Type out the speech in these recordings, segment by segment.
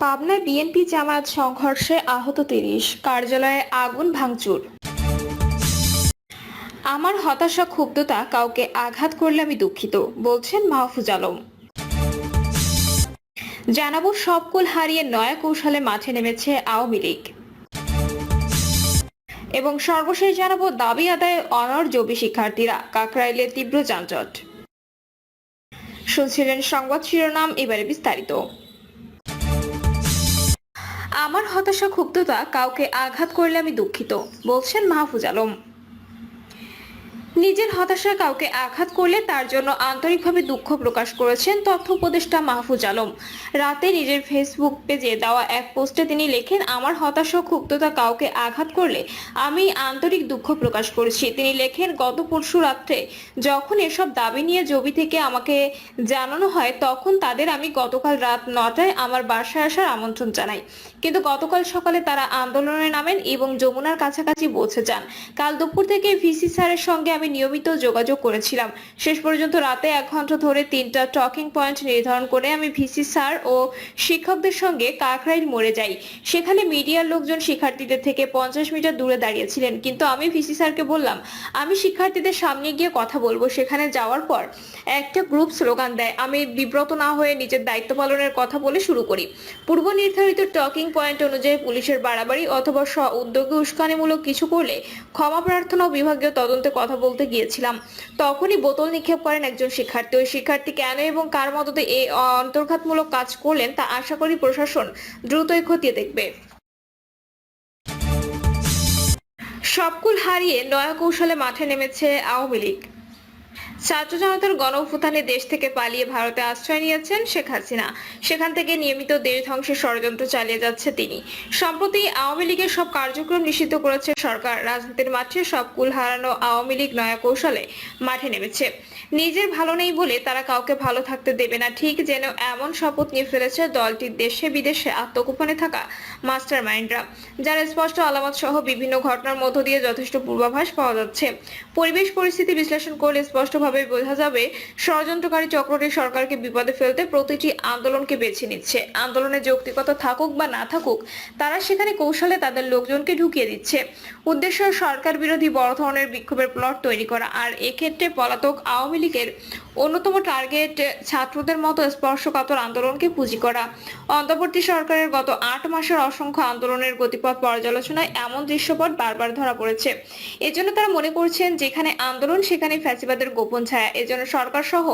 পাবনায় বিএনপি জামায়াত সংঘর্ষে আহত ৩০, কার্যালয়ে আগুন ভাঙচুর। আমার হতাশা ক্ষুব্ধতা কাউকে আঘাত করলে আমি দুঃখিত, বলছেন মাহফুজ আলম। জানাবো সব কুল হারিয়ে নয়া কৌশলে মাঠে নেমেছে আওয়ামী লীগ। এবং সর্বশেষ জানাবো দাবি আদায়ে অনড় জবি শিক্ষার্থীরা, কাকরাইলে তীব্র যানজট। শুনছিলেন সংবাদ শিরোনাম, এবারে বিস্তারিত। আমার হতাশা ক্ষুব্ধতা কাউকে আঘাত করলে আমি দুঃখিত, বলছেন মাহফুজ আলম। নিজের হতাশা কাউকে আঘাত করলে তার জন্য আন্তরিকভাবে দুঃখ প্রকাশ করেছেন তথ্য উপদেষ্টা মাহফুজ আলম। রাতে নিজের ফেসবুক পেজে দেওয়া এক পোস্টে তিনি লেখেন, আমার হতাশা ক্ষুব্ধতা কাউকে আঘাত করলে আমি আন্তরিক দুঃখ প্রকাশ করেছি। তিনি লেখেন, গত পরশু রাত্রে যখন এসব দাবি নিয়ে জবি থেকে আমাকে জানানো হয় তখন তাদের আমি গতকাল রাত 9টায় আমার বাসায় আসার আমন্ত্রণ জানাই, কিন্তু গতকাল সকালে তারা আন্দোলনে নামেন এবং যমুনার কাছাকাছি পৌঁছে যান। কাল দুপুর থেকে ভিসি স্যারের সঙ্গে আমি নিয়মিত যোগাযোগ করেছিলাম। শেষ পর্যন্ত রাতে 1 ঘন্টা ধরে 3টা টকিং পয়েন্ট নির্ধারণ করে আমি ভিসি স্যার ও শিক্ষকদের সঙ্গে কাকরাইল মোড়ে যাই। সেখানে মিডিয়ার লোকজন শিক্ষার্থীদের থেকে 50 মিটার দূরে দাঁড়িয়েছিলেন, কিন্তু আমি ভিসি স্যারকে বললাম আমি শিক্ষার্থীদের সামনে গিয়ে কথা বলবো। সেখানে যাওয়ার পর একটা গ্রুপ স্লোগান দেয়। আমি বিব্রত না হয়ে নিজের দায়িত্ব পালনের কথা বলে শুরু করি। পূর্ব নির্ধারিত টকিং পয়েন্ট অনুযায়ী পুলিশের বাড়াবাড়ি অথবা স্ব উদ্যোগে উস্কানিমূলক কিছু করলে ক্ষমা প্রার্থনা ও বিভাগীয় তদন্তে কথা বলতে গিয়েছিলাম। তখনই বোতল নিক্ষেপ করেন একজন শিক্ষার্থী। ওই শিক্ষার্থী কেন এবং কার মদতে এই অন্তর্ঘাতমূলক কাজ করলেন তা আশা করি প্রশাসন দ্রুতই খতিয়ে দেখবে। সবকুল হারিয়ে নয়া কৌশলে মাঠে নেমেছে আওয়ামী লীগ। ছাত্র জনতার গণ অভ্যুত্থানে দেশ থেকে পালিয়ে ভারতে আশ্রয় নিয়েছেন শেখ হাসিনা। সেখান থেকে নিয়মিত দেশ ধ্বংসের ষড়যন্ত্র চালিয়ে যাচ্ছে তিনি। সম্প্রতি আওয়ামী লীগের সব কার্যক্রম নিষিদ্ধ করেছে সরকার। রাজনীতির মাঠে সব কুল হারানো আওয়ামী লীগ নয়া কৌশলে মাঠে নেমেছে। নিজের ভালো নেই বলে তারা কাউকে ভালো থাকতে দেবে না, ঠিক যেন এমন শপথ নিয়ে ফেলেছে দলটির দেশে বিদেশে আত্মগোপনে থাকা মাস্টার মাইন্ডরা, যার স্পষ্ট আলামত সহ বিভিন্ন ঘটনার মধ্য দিয়ে যথেষ্ট পূর্বাভাস পাওয়া যাচ্ছে। পরিবেশ পরিস্থিতি বিশ্লেষণ করলে স্পষ্টভাবে বোঝা যাবে ষড়যন্ত্রকারী চক্রটি সরকারকে বিপদে ফেলতে প্রতিটি আন্দোলনকে বেছে নিচ্ছে। আন্দোলনের যৌক্তিকতা থাকুক বা না থাকুক, তারা সেখানে কৌশলে তাদের লোকজনকে ঢুকিয়ে দিচ্ছে। উদ্দেশ্য সরকার বিরোধী বড় ধরনের বিক্ষোভের প্লট তৈরি করা। আর এক্ষেত্রে পলাতক আওয়ামী লীগের অন্যতম টার্গেট ছাত্রদের মতো স্পর্শকাতর আন্দোলনকে পুঁজি করা। অন্তর্বর্তী সরকারের গত 8 মাসের অসংখ্য আন্দোলনের গতিপথ পর্যালোচনায় এমন দৃশ্যপট বারবার ধরা পড়েছে। এজন্য তারা মনে করছেন যেখানে আন্দোলন সেখানে ফ্যাসিবাদের গোপন ছায়া। এজন্য সরকার সহ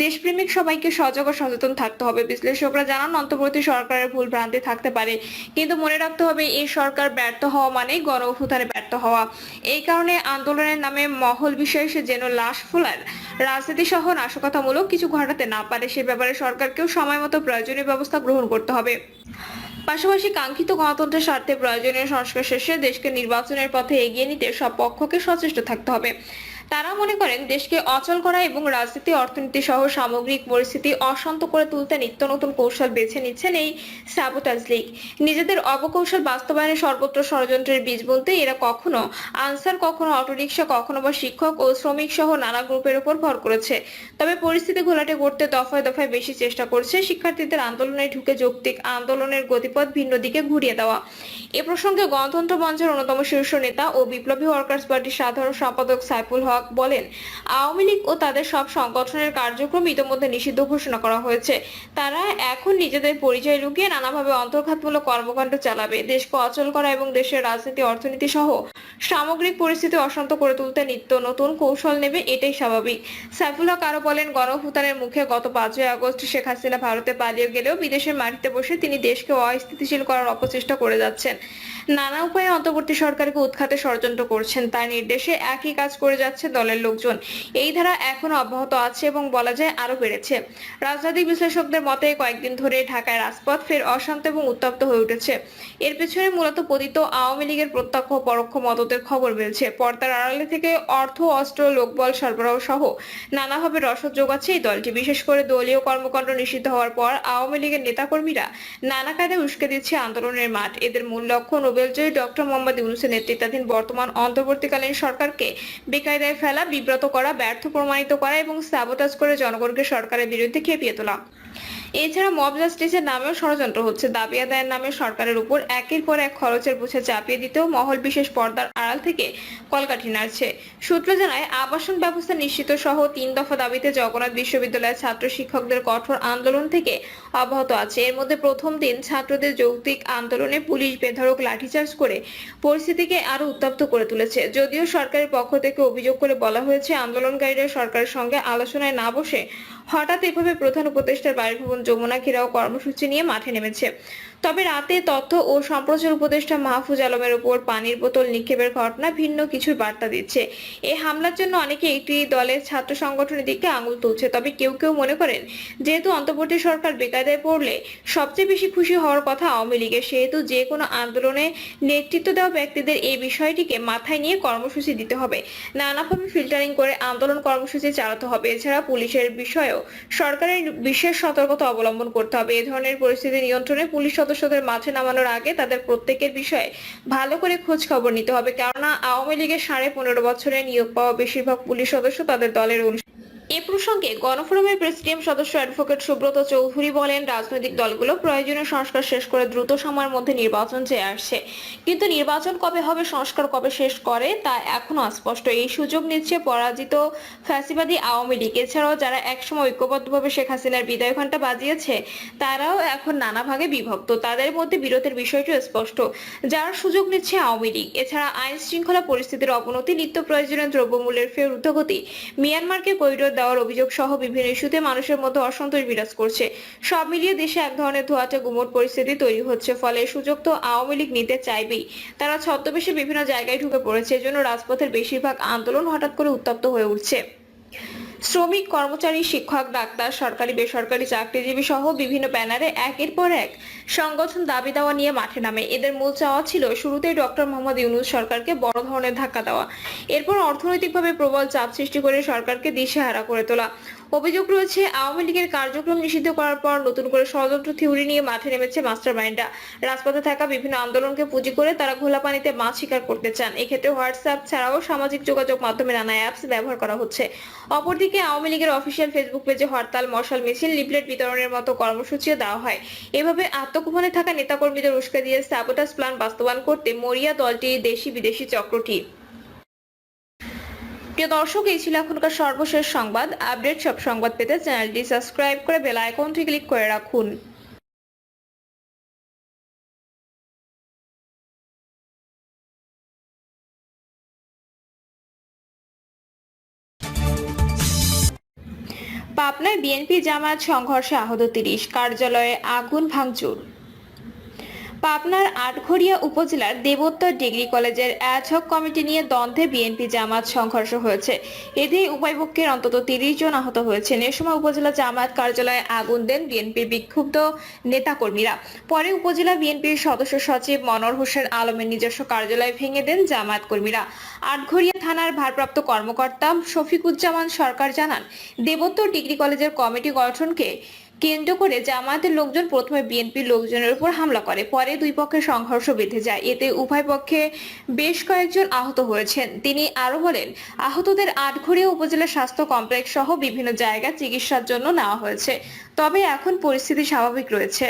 দেশপ্রেমিক সবাইকে সজাগ ও সচেতন থাকতে হবে। বিশ্লেষকরা জানান, অন্তর্বর্তী সরকারের ভুল ভ্রান্তি থাকতে পারে, কিন্তু মনে রাখতে হবে এই সরকার ব্যর্থ হওয়া মানে গণ অভ্যুত্থানে ব্যর্থ হওয়া। এই কারণে আন্দোলনের নামে মহল বিশেষে যেন লাশ ফোলার রাজনীতি সহ নাশকতামূলক কিছু ঘটাতে না পারে, সে ব্যাপারে সরকারকেও সময় মতো প্রয়োজনীয় ব্যবস্থা গ্রহণ করতে হবে। পাশাপাশি কাঙ্ক্ষিত গণতন্ত্রের স্বার্থে প্রয়োজনীয় সংস্কার শেষে দেশকে নির্বাচনের পথে এগিয়ে নিতে সব পক্ষকে সচেষ্ট থাকতে হবে। তারা মনে করেন দেশকে অচল করা এবং রাজনীতি অর্থনীতি সহ সামগ্রিক পরিস্থিতি অশান্ত করে তুলতে নিত্য নতুন কৌশল বেছে নিচ্ছেন এই স্যাবোটাজ লীগ। নিজেদের অপকৌশল বাস্তবায়নে সর্বত্র ষড়যন্ত্রের বীজ বলতে এরা কখনো আনসার, কখনো অটোরিকশা, কখনো বা শিক্ষক ও শ্রমিক সহ নানা গ্রুপের উপর ভর করেছে। তবে পরিস্থিতি ঘোলাটে করতে দফায় দফায় বেশি চেষ্টা করছে শিক্ষার্থীদের আন্দোলনে ঢুকে যৌক্তিক আন্দোলনের গতিপথ ভিন্ন দিকে ঘুরিয়ে দেওয়া। এ প্রসঙ্গে গণতন্ত্র মঞ্চের অন্যতম শীর্ষ নেতা ও বিপ্লবী ওয়ার্কার্স পার্টির সাধারণ সম্পাদক সাইফুল হক বলেন, আওয়ামী লীগ ও তাদের সব সংগঠনের কার্যক্রম ইতিমধ্যে নিষিদ্ধ ঘোষণা করা হয়েছে। তারা এখন নিজেদের পরিচয় লুকিয়ে নানাভাবে অন্তর্ঘাতমূলক কর্মকাণ্ড চালাবে। দেশকে অচল করা এবং দেশের রাজনীতি অর্থনীতি সহ সামগ্রিক পরিস্থিতি অশান্ত করে তুলতে নিত্য নতুন কৌশল নেবে, এটাই স্বাভাবিক। সাইফুল হক আরো বলেন, গণঅভ্যুত্থানের মুখে গত 5ই আগস্ট শেখ হাসিনা ভারতে পালিয়ে গেলেও বিদেশের মাটিতে বসে তিনি দেশকে অস্থিতিশীল করার অপচেষ্টা করে যাচ্ছেন। নানা উপায়ে অন্তর্বর্তী সরকারকে উৎখাতে ষড়যন্ত্র করছেন। তার নির্দেশে একই কাজ করে যাচ্ছে দলের লোকজন। এই ধারা এখনো অব্যাহত আছে এবং বলা যায় আরো বেড়েছে। রাজনৈতিক বিশ্লেষকদের মতে কয়েকদিন ধরে ঢাকায় রাজপথ ফের অশান্ত এবং উত্তপ্ত হয়ে উঠেছে। এর পেছনে মূলত পতিত আওয়ামী লীগের প্রত্যক্ষ ও পরোক্ষ মদতের খবর মিলছে। পর্দার আড়ালে থেকে অর্থ, অস্ত্র, লোকবল সরবরাহ সহ নানাভাবে রসদ যোগাচ্ছে এই দলটি। বিশেষ করে দলীয় কর্মকাণ্ড নিষিদ্ধ হওয়ার পর আওয়ামী লীগের নেতাকর্মীরা নানা কায়দায় উস্কে দিচ্ছে আন্দোলনের মাঠ। এদের মূল লক্ষ্য নোবেলজয়ী ডক্টর মোহাম্মদ ইউনূসের নেতৃত্বাধীন বর্তমান অন্তর্বর্তীকালীন সরকারকে বেকায়দায় ফেলা, বিব্রত করা, ব্যর্থ প্রমাণিত করা এবং স্যাবোটাজ করে জনগণকে সরকারের বিরুদ্ধে খেপিয়ে তোলা। এছাড়া মব জাস্টিসের নামেও ষড়যন্ত্র হচ্ছে। দাবি আদায়ের নামে সরকারের উপর একের পর এক খরচের বোঝা চাপিয়ে দিতেও মহল বিশেষ পর্দার আড়াল থেকে কলকাঠি নাড়ছে। সূত্র জানায়, আবাসন ব্যবস্থা নিশ্চিত সহ 3 দফা দাবিতে জগন্নাথ বিশ্ববিদ্যালয়ের ছাত্র শিক্ষকদের কঠোর আন্দোলন থেকে অব্যাহত আছে। এর মধ্যে প্রথম দিন ছাত্রদের যৌক্তিক আন্দোলনে পুলিশ বেধড়ক লাঠিচার্জ করে পরিস্থিতিকে আরো উত্তপ্ত করে তুলেছে। যদিও সরকারের পক্ষ থেকে অভিযোগ করে বলা হয়েছে, আন্দোলনকারীরা সরকারের সঙ্গে আলোচনায় না বসে হঠাৎ এভাবে প্রধান উপদেষ্টার বাসভবন যমুনা ঘেরাও কর্মসূচি নিয়ে মাঠে নেমেছে। তবে রাতে তথ্য ও সম্প্রচার উপদেষ্টা মাহফুজ আলমের উপর পানির বোতল নিক্ষেপের ঘটনা ভিন্ন কিছুর বার্তা দিচ্ছে। এই হামলার জন্য অনেকে একটি দলের ছাত্র সংগঠনের দিকে আঙুল তুলছে। তবে কেউ কেউ মনে করেন, যেহেতু অন্তর্বর্তী সরকার বেকায়দায় পড়লে সবচেয়ে বেশি খুশি হওয়ার কথা আওয়ামী লীগের, সেহেতু যে কোনো আন্দোলনে নেতৃত্ব দেওয়া ব্যক্তিদের এই বিষয়টিকে মাথায় নিয়ে কর্মসূচি দিতে হবে, নানাভাবে ফিল্টারিং করে আন্দোলন কর্মসূচি চালাতে হবে। এছাড়া পুলিশের বিষয়েও সরকারের বিশেষ সতর্কতা অবলম্বন করতে হবে। এ ধরনের পরিস্থিতি নিয়ন্ত্রণে পুলিশ সদস্যদের মাঠে নামানোর আগে তাদের প্রত্যেকের বিষয়ে ভালো করে খোঁজ খবর নিতে হবে, কেননা আওয়ামী লীগের 15.5 বছরে নিয়োগ পাওয়া বেশিরভাগ পুলিশ সদস্য তাদের দলের অংশ। এ প্রসঙ্গে গণফোরামের প্রেসিডিয়াম সদস্য অ্যাডভোকেট সুব্রত চৌধুরী বলেন, রাজনৈতিক দলগুলো প্রয়োজনীয় সংস্কার শেষ করে দ্রুত সময়ের মধ্যে নির্বাচন চেয়ে আসছে, কিন্তু নির্বাচন কবে হবে, সংস্কার কবে শেষ করে তা এখনো অস্পষ্ট। এই সুযোগ নিচ্ছে পরাজিত ফ্যাসিবাদী আওয়ামী লীগ। এছাড়াও যারা একসময় ঐক্যবদ্ধভাবে শেখ হাসিনার বিদায় ঘণ্টা বাজিয়েছে, তারাও এখন নানা ভাগে বিভক্ত। তাদের মধ্যে বিরোধের বিষয়টিও স্পষ্ট, যার সুযোগ নিচ্ছে আওয়ামী লীগ। এছাড়া আইন শৃঙ্খলা পরিস্থিতির অবনতি, নিত্য প্রয়োজনীয় দ্রব্যমূল্যের ফের ঊর্ধ্বগতি, মিয়ানমারকে করিডোর দেওয়ার অভিযোগ সহ বিভিন্ন ইস্যুতে মানুষের মধ্যে অসন্তোষ বিরাজ করছে। সব মিলিয়ে দেশে এক ধরনের ধোঁয়াটে গুমট পরিস্থিতি তৈরি হচ্ছে। ফলে সুযোগ তো আওয়ামী লীগ নিতে চাইবেই, তারা ছদ্মবেশে বিভিন্ন জায়গায় ঢুকে পড়েছে। এজন্য রাজপথের বেশিরভাগ আন্দোলন হঠাৎ করে উত্তপ্ত হয়ে উঠছে। শ্রমিক, কর্মচারী, শিক্ষক, ডাক্তার, সরকারি বেসরকারি চাকরিজীবী সহ বিভিন্ন ব্যানারে একের পর এক সংগঠন দাবি দেওয়া নিয়ে মাঠে নামে। এদের মূল চাওয়া ছিল শুরুতেই ডক্টর মোহাম্মদ ইউনূস সরকারকে বড় ধরনের ধাক্কা দেওয়া, এরপর অর্থনৈতিকভাবে প্রবল চাপ সৃষ্টি করে সরকারকে দিশেহারা করে তোলা। অভিযোগ রয়েছে, আওয়ামী লীগের কার্যক্রম নিষিদ্ধ করার পর নতুন করে ষড়যন্ত্র থিওরি নিয়ে মাঠে নেমেছে মাস্টার মাইন্ডরা। রাজপথে থাকা বিভিন্ন আন্দোলনকে পুঁজি করে তারা ঘোলা পানিতে মাছ শিকার করতে চান। এক্ষেত্রে হোয়াটসঅ্যাপ ছাড়াও সামাজিক যোগাযোগ মাধ্যমে নানা অ্যাপস ব্যবহার করা হচ্ছে। অপরদিকে আওয়ামী লীগের অফিসিয়াল ফেসবুক পেজে হরতাল, মশাল মিছিল, লিফলেট বিতরণের মতো কর্মসূচিও দেওয়া হয়। এভাবে আত্মগোপনে থাকা নেতাকর্মীদের উস্কে দিয়ে স্যাবোটাজ প্ল্যান বাস্তবায়ন করতে মরিয়া দলটি দেশি বিদেশি চক্রটি। প্রিয় দর্শক, এই ছিল এখনকার সর্বশেষ সংবাদ। আপডেট সব সংবাদ পেতে চ্যানেলটি সাবস্ক্রাইব করে বেল আইকনটি ক্লিক করে রাখুন। পাবনায় বিএনপি জামায়াত সংঘর্ষে আহত 30, কার্যালয়ে আগুন ভাঙচুর। পাবনার আটঘরিয়া উপজেলার দেবোত্তর ডিগ্রি কলেজের অ্যাডহক কমিটি নিয়ে দ্বন্দ্বে বিএনপি জামায়াত সংঘর্ষ হয়েছে। এতে উভয় পক্ষের অন্তত 30 জন আহত হয়েছেন। এ সময় উপজেলা জামায়াত কার্যালয়ে আগুন দেন বিএনপির বিক্ষুব্ধ নেতাকর্মীরা। পরে উপজেলা বিএনপির সদস্য সচিব মনোয়ার হোসেন আলমের নিজস্ব কার্যালয় ভেঙে দেন জামায়াত কর্মীরা। আটঘরিয়া থানার ভারপ্রাপ্ত কর্মকর্তা শফিকুজ্জামান সরকার জানান, দেবোত্তর ডিগ্রি কলেজের কমিটি গঠনকে কেন্দ্র করে জামায়াতের লোকজন প্রথমে বিএনপির লোকজনের উপর হামলা করে, পরে দুই পক্ষের সংঘর্ষ বেঁধে যায়। এতে উভয় পক্ষে বেশ কয়েকজন আহত হয়েছেন। তিনি আরো বলেন, আহতদের আটঘরিয়া উপজেলা স্বাস্থ্য কমপ্লেক্স সহ বিভিন্ন জায়গায় চিকিৎসার জন্য নেওয়া হয়েছে, তবে এখন পরিস্থিতি স্বাভাবিক রয়েছে।